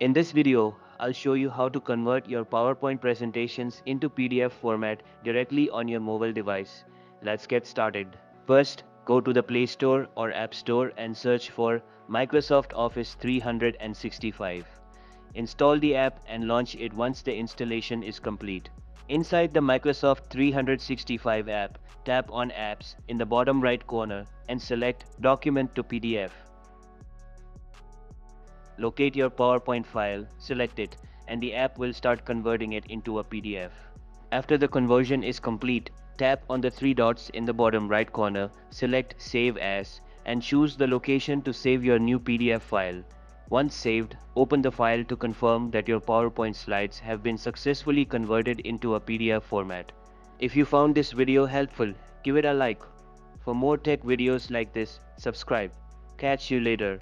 In this video, I'll show you how to convert your PowerPoint presentations into PDF format directly on your mobile device. Let's get started. First, go to the Play Store or App Store and search for Microsoft Office 365. Install the app and launch it once the installation is complete. Inside the Microsoft 365 app, tap on Apps in the bottom right corner and select Document to PDF. Locate your PowerPoint file, select it, and the app will start converting it into a PDF. After the conversion is complete, tap on the three dots in the bottom right corner, select Save As, and choose the location to save your new PDF file. Once saved, open the file to confirm that your PowerPoint slides have been successfully converted into a PDF format. If you found this video helpful, give it a like. For more tech videos like this, subscribe. Catch you later.